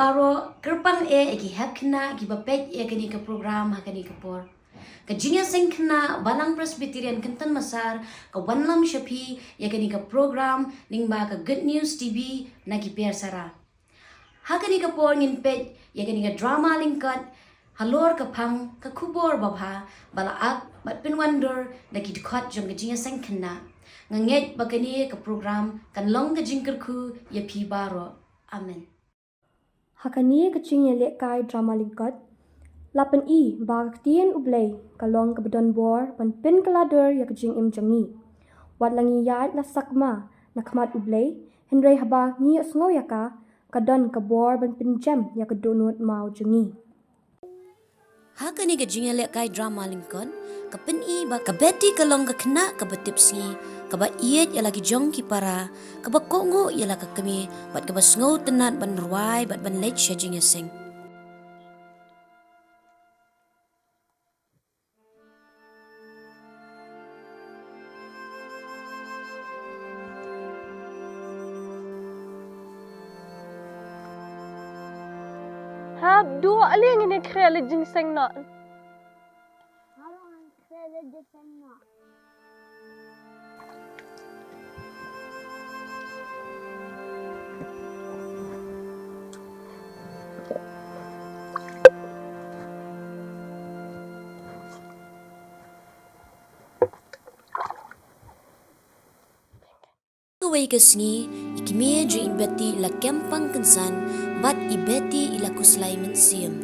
baro kerpang eki hakna ki bapet kani ka program hakani ka por. Ka Jingiaseng Khynnah Balang Presbyterian KYNTONMASSAR ka wanlam shapi kani ka program ningba ka Good News TV na KI PERSARA. Hakani ka por ngin pet kani ka drama lingkat halor ka phang ka khubor babha balaak bat pinwandor na ki dikhat jong ka Jingiaseng Khynnah nganget bakani ka program kan long ka jingkerku pi baro. Amen. Hakani kaching yelek kai drama lingkot. Lapan I ba Ktien U Blei kalong kabedon bor pan pin kalader ya kajing im jangi. Wat langi yait na sakma na khamat U Blei henrei haba ngi sngo yaka kadon kabor ban pin jam ya kadonut mau jangi. Hakani ka jingalek kai drama lingkon ka pin I ba ka beti kalong ka kena ka batipsi ka ba iet ya lagi jong ki para ka ba kongo ya la ka kami bat ka ba sngo tenat ban ruai bat ban lech jingiaseng. Dua aling ini krele jingseng nak. Halong krele jingseng nak. Kawai kasngi ikime jo ibeti la kempang kensan bat ibeti ila kuslai mynsiem.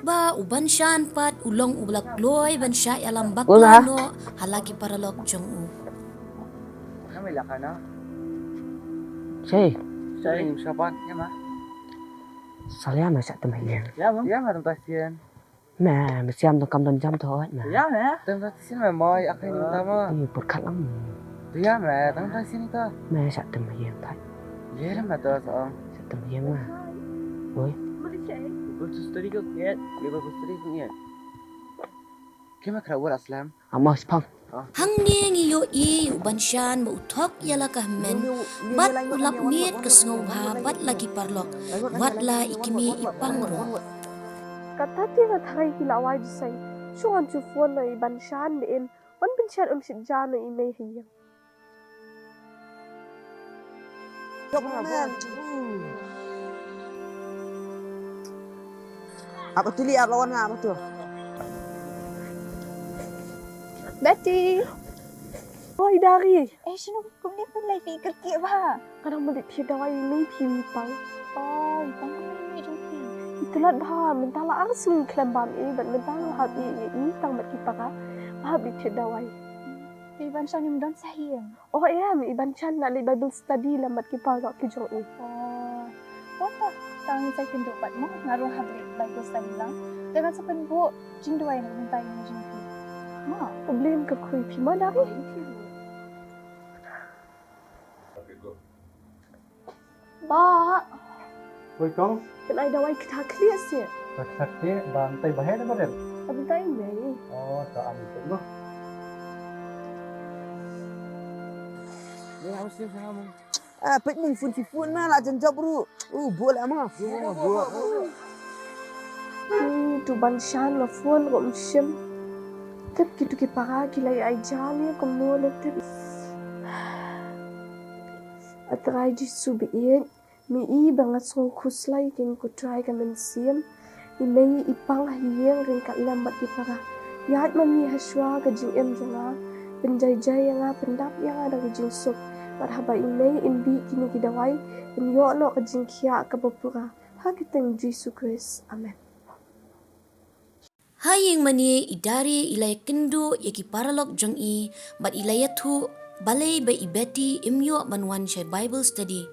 Ba uban shan pat ulong ublak loy ban sya alam baklano halagi paralok jong u. Kami lah kana. Cey, Saya siapa? Ya mah. saya masih teman yang. Ya mah. Ya mah tempat sian. Mà xem nó cầm đòn jam thôi mà. Ya mah. Tempat sian mah moi akai ni tama. Ini berkat lắm. Ya mah tempat sian itu. Mà sẽ teman yang thôi. Ya mah tu soang. Sẽ teman yang mà. Ôi. Betul tadi kau niat. Dia betul tadi kau niat. Kema kerawal aslam. Amos pang. Hang ning iyo I uban shan ba uthok yala ka men bat ulap miet ka sngewbha bat lagi parlok wat la ikimi ipangro. Kata tiada thai hilawai jisai. Suan tu phone na iban shan bein. Wan pencet sit jan na imei hiyang. Apa tu lihat lawan apa tu? Betty. Oi dari. Sino kung di pun lagi kerja ba? Kadang balik tiada wai imei pi pang. Oh, pang may jumpa. Itulah bah mentala angsung klembam bat mentala hab I tang bat kipaka. Bahab di tiada wai. Di ban shan yung don sahiyang. Oh em, iban chan nak li Bible study lamat ki parok ki jong i. Oh, apa? Tang saya kenduk pat mo ngaruh habli Bible study lang. Dengan sepen bu jingduai nak minta ini jingthu. Ma, Problem ka khui pi ma dari. Ba, Oi kong, kan ai dawai kita clear sia. sakti bantai bahaya na barel. Abang tai mai. Oh, tak amin tu no. Ni harus siap sama. Ah, pet mung fun si fun na la jan job ru. Buat lah mah. Buat. Tu ban shan la phone rom shim. Tep kitu ki para ki lai ai jali kumno le tep. Atrai ji subiin mi I bangat song khuslai kin ko try ka mynsiem. I mei ipang hieng ring kat lambat ki para. Yat mami haswa ka jing em jonga. Penjai-jai yang pendap yang ada ke jing sup. Marhaba imei imbi kini kidawai. In yo no ka jing kia ka bapura. Hakiteng Jesus Christ. Amen. Hayeng mani idari ilay kendo yaki paralog jong I bat ilayathu balay ba ibeti imyo banwan shay Bible study.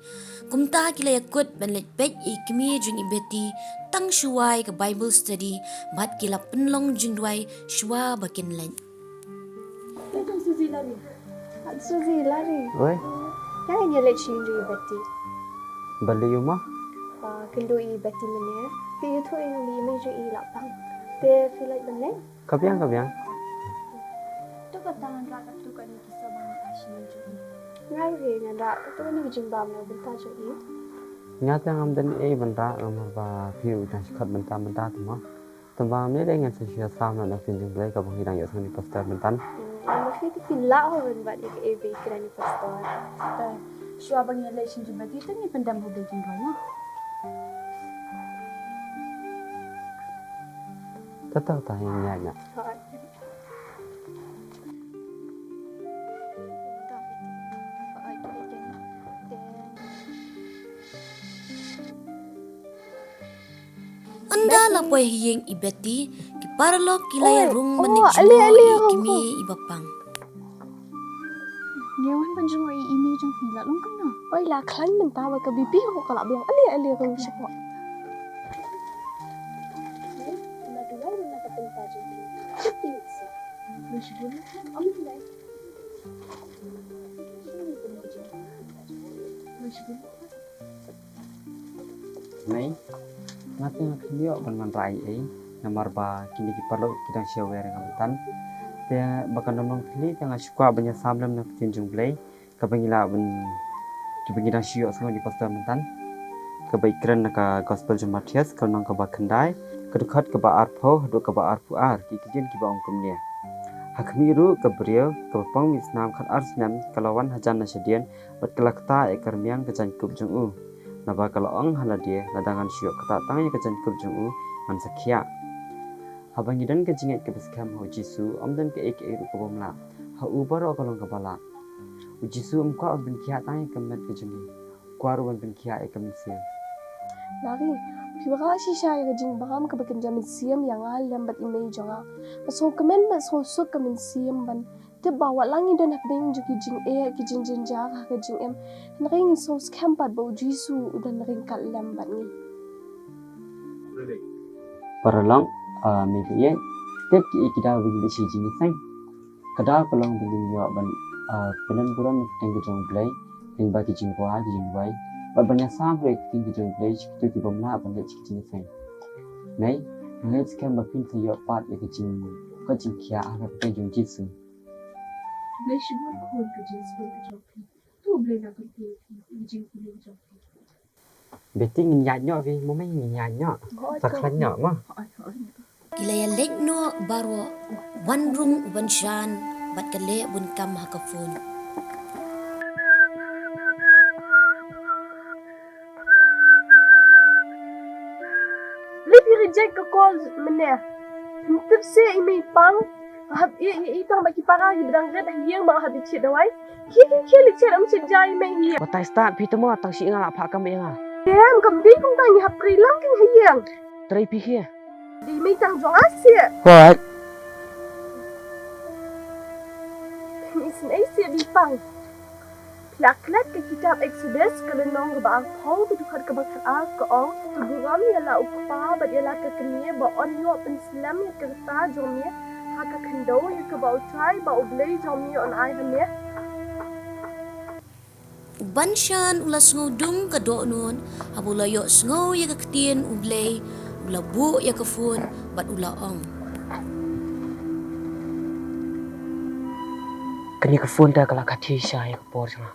Kumta kilay akut banlet pet ikimi jong ibeti tang shuwai ka Bible study bat kila penlong jingduai shwa bakin len. Itu Suzy lari. Suzy lari. Oi, Yang ini leci indu ibeti. beli rumah. Kendo ibeti mana? Dia tu yang li meja I lapang. Dia feel like benda. Kabiang. tu kata rakat tu kan kisah bang asyik juga. Ngari ngada. Tu ni kejing bam lah bentar je I. Nyata ngam dan benda ngamar ba piu dan sikat benda tu mah. Tembam ni dengan sesuatu sama nak pinjam Blei ka bangirang yo sani pastor bentan. Mesti tu feel lah orang buat ik ebe kerana pastor. Shua bang yang leci juga tu ni pendam boleh jingduai no. Tetap tak yang nyanya. Anda lapoy hiyeng ibeti ki paralog kilay rung manik ali, ikimi ibapang. Nyawan panjang ai email jang hilat long kan no. Oi lah klan mentah ke bibi ko kalak biang ali rong siapa. Nei, ngati ngakliyo ban rai ai namar ba kini ki perlu kita share dengan bentan. Dia bakal nomong kli tengah suka banyak samlam nak Ktien Blei ka bangila ban ki bangila shio semua di pastor bentan. Ka baikran ka gospel Matias ka nang ka ba khandai ka dekat ka ba arpho do ka ba arpu ar ki kijin ki ba ongkum nia. Hakmiru ka brio ka pang misnam khat arsnam kalawan hajan na sedian bat kelakta ekar miang ka jan kup jung naba kalau ong haladia ladangan syuk kata tangnya kajan kup jung man sakia habang idan ka jinget ka beskam ho jisu omdan ka ek ru ka bomla ha ubar o kalong ka bala u jisu umka on ben kia tangnya ka met ka jung kwaru ben kia ek mynsiem Lari, piwara si siya yung jing baham ka bakin jamin siyam yang alam bat imay jonga. Maso kemen maso suk kamin siyam ban. Tip bawa langi dan hakding jo ki jing ki jing jinjar ka jing em. Naring so skampat bau jisu dan naring kat lambat ni. paralong mi ye tep ki ikida bi si jingiseng kada kalong bi yo ban penan buran teng ka jong Blei teng ba ki jingwa ki jingwai ba banyak sampai teng ka jong Blei tu ki bomla ban le jingiseng nei let's come ba pin yo pat ye ki jing ka jing kia ha ka teng jong jisu Blei shibur khol ka jing spul ka jong. Tu Blei na ka jing spul ka jong. beti ngin nyo vi mo mai ngin nyo saklan nyo ma Ilaya lekno baro one room one shan bat kale bun kam hakafun. Lipi reject ka call meneh. Tip se imi pang. Hab ito baki para hibdang red yang mga hadi chit dawai. Kili chet am chit jai me hi. batai start pi temo tang si ngala pha kam yang Dem kam di kung tang hap pri lang king hiyang. trai pi here Di mi tang jong asia. what isin ay siya bipang. Pilaklat ke kitab Exodus kelenong ke baang pau ke dukat ke bakat ke ong keguram yala ukpa bat yala ke kenia ba on yo penselam ya kerta jomnya haka kendo ya ke ba utrai ba U Blei jomnya on ai hamnya. Banshan ula sngewdung ka do nun, habula yo sngw ya ka Ktien U Blei, ula bu ya ka fun, bat ula ong. Kani ka phone ta kala kathi sha ya por jang.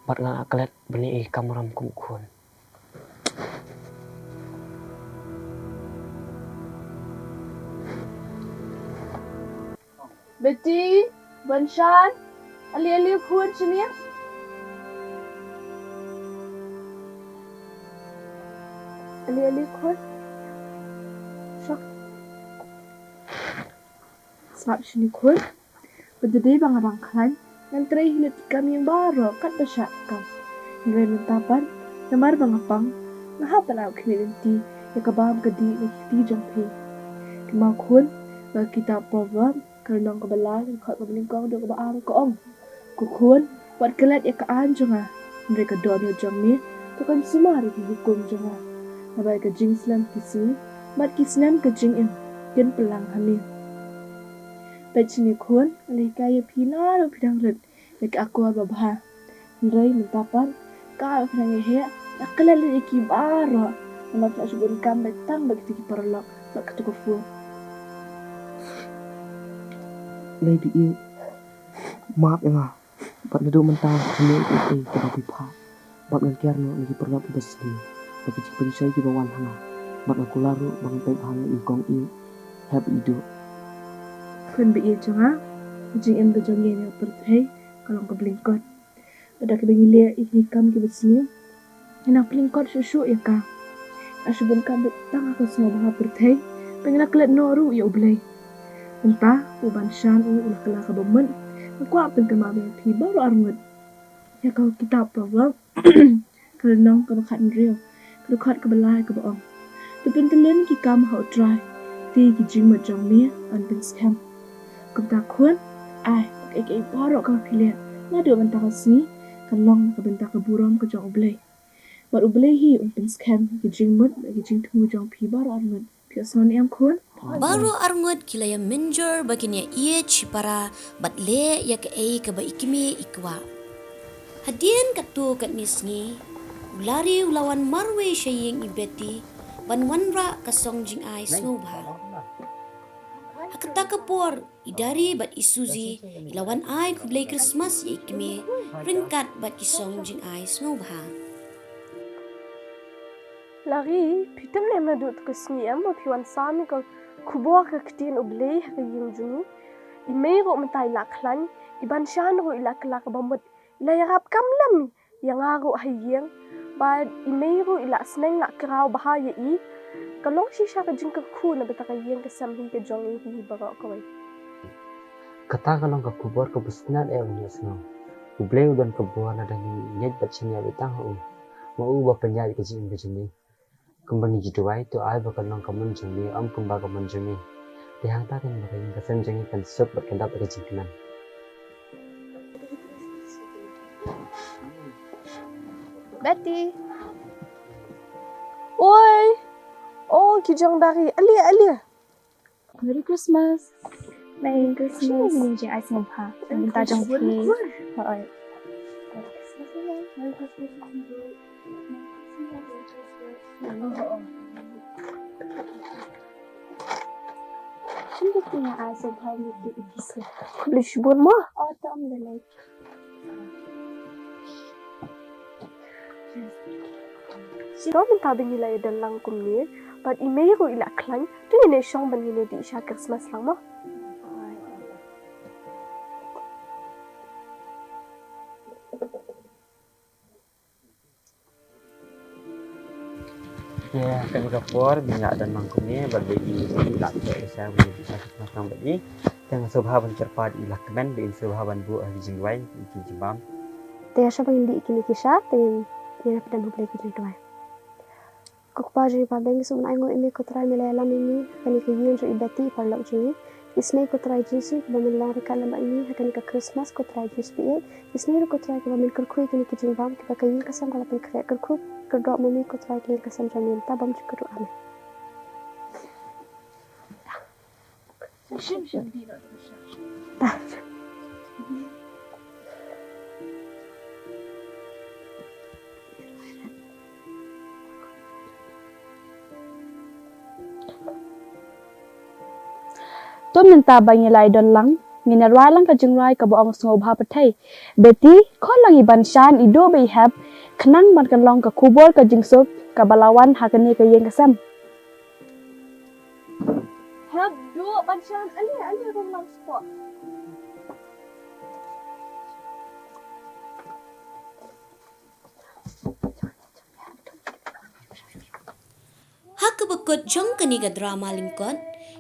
Bat nga akalat bani kamaram kum khun. Betty, Banshan, ali khun sini. Ali khun. Shak. Sab sini khun. Berdiri bang abang klan, yang terakhir hilat kami yang baru kat besar kam. Ngai mentapan, namar bang apang, ngahap alau kini nanti, ya kabam kedi ngikti jampi. Kemau khun, bagi kita program, kerana kebelah dan kau kebeningkong do kebaam keong. Ku khun, buat kelat ya kaan jonga. Mereka doa jong ni, bukan semua hari hukum jonga. Nabai ke jing selam kisi, mat kisnam ke jing im, gen pelang hamil. Baik sini khun, alih kaya pina do pidang red, nek aku babah. Nrai mentapan, kau pidang ehe, nakala le kiba ro. Nama tak sebut kam betang bagi tiki paralak, nak ketuk fu. Lady e maaf ya. Bat nado mentang kini itu ke pipa. Bat ngker no ni perlu besli. Bagi cipen saya di bawah hanga. Bat aku laru bang pep hanga ingkong i have ido. Khun bị jonga, jing em bejong yen perthai, kalong ke blingkot. Pada ke bengilia ikni kam ke besni. Ena blingkot susu ya ka. Asubun kam betang aku semua baha perthai, pengina kelet noru ya U Blei. Entah uban shan ulah kala ka bemen, aku apeng ke mabe pi baru armut. Ya kau kita program. Kalau nong ke bakat real, ke dekat ke belai ke baong. Tepun telen ki kam hau try. Ti ki jing ma jong ni an bin scam. Kenta khun, ai, kai borok kau pilih. Ngadu bentak sini, kalong ke bentak ke buram ke jong U Blei. Bat U Blei hi bin scam ki jing mut, ki jingthmu jong pi baru armut. Piason em khun. Baru arngot kila ya menjor baginya ia cipara bat le ya ke ba ikimi ikwa. Hadian katu kat nisngi, ulari ulawan marwe syaying ibeti, ban wanra kasong jing ai sngewbha. Hakata kapor idari bat isuzi ilawan ai Khublei Christmas ya ikimi ringkat bat kisong jing ai sngewbha. Lari, pitang em na dut kesni em mo piwan sami ko kubo ke Ktien U Blei ke yung juni. Imero mentai laklan, iban shan ro ilak lak bamut. Ila yarap kamlam yang aro hayeng. Bad imero ila sneng lak kerau bahaya i. Kalong shisha ke jing ke ku na betaka yang ke samhi ke jong hi barok kawai. Kata kalong ka kubor ka busnat unya snow. U Blei udan kubor na dani nyet bachnya betang u. Mau ba penyat ke jing ke jini. Kembali jidwai tu ai ba kalong ka mun jini am kumba ka mun jini. Dihang ta kan ba ka san jini kan sup berkendap ke jingnan. Betty. Oi. Oh, kijang dari. Alia. Merry Christmas. Merry Christmas. Ini je ais sngewbha. Minta jong pi. Oi. Sini punya ais sngewbha ni ikis. Khublei shibun mo. Oh, tak ambil. Sino minta bengila ya dalang kumni, but imero ila klan, tu ini syong bengila di isya Christmas lang mo. Ya, kami kapor minyak dan mangkuk ni berbagi ilat saya punya bisa matang bagi. Tengah subhaban cerpat ilah kemen bin subhaban bu ahli jingwai iki jibam. Tengah syong bengila ikini kisah, tengah ia pada buklai kitri tuai. Kuk pa jiri pa bengi sumun ay ngon imi kutray milayalam ini, kani kagiyun jo ibeti parlok jini, Isne ko try Jesu ko bamin long reka lama ini hakan ka Christmas ko try Jesu biit. Isne ko try ko bamin kerkui kini ki jingbam ki kayin kasam ko lapin krek kerku kerdok mami ko try kini kasam jamin tabam cukup amin. Tôi mình ta bay lại đòn lắng, nghe nè rai lắng cả chừng rai cả bọn sngewbha bát thầy, beti khó lagi banshan ido bay hab, khnang ban kan long cả khubor cả jingsuk cả balawan hakani cả yeng kasam. Hab do banshan ali rom lang spot. Hakabakot jong kani ka drama lingkot,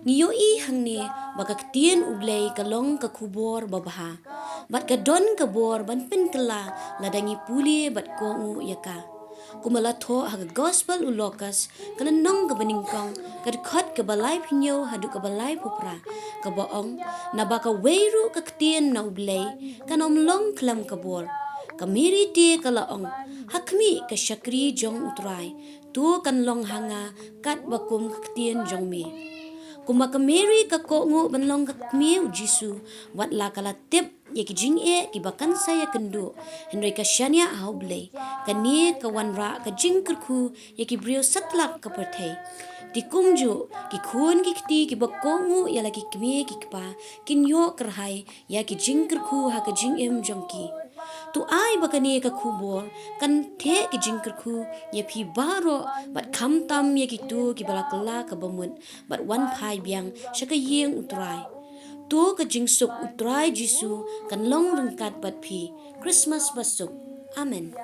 ngiyoi hangni baka Ktien U Blei kalong ka kubor babaha, bat ka don ka bor ban pinkala ladangi puli bat kongu yaka. Kumala tho haga gospel ulokas kana nong ka baningkong kadkhot ka balai pinyo hadu ka balai pupra ka baong na baka weiru ka Ktien na U Blei kanom long klam ka bor. Kamiri ti kalaong hakmi ka syakri jong utrai tu kan long hanga kat bakum Ktien jong me. Kuma kamiri ka kongu banlong ka kmi Jesu wat la kala tip ye ki jing ki bakan saya kendo henry ka shania U Blei kani ka wanra ka jing kerku ye ki brio satlak ka perthai ti kumju ki khun ki kti ki bakongu ya lagi kmi ki kpa kinyo kerhai ya ki jing kerku ha ka jing jongki tu ai bakani ka khubor kan the ki jing kerku ye phi baro bat khamtam ye ki tu ki balakla ka bamun bat wan pynbiang shaka yeng utrai tu ka jingsuk utrai Jesu kan long rengkat bat phi Christmas basuk. Amen.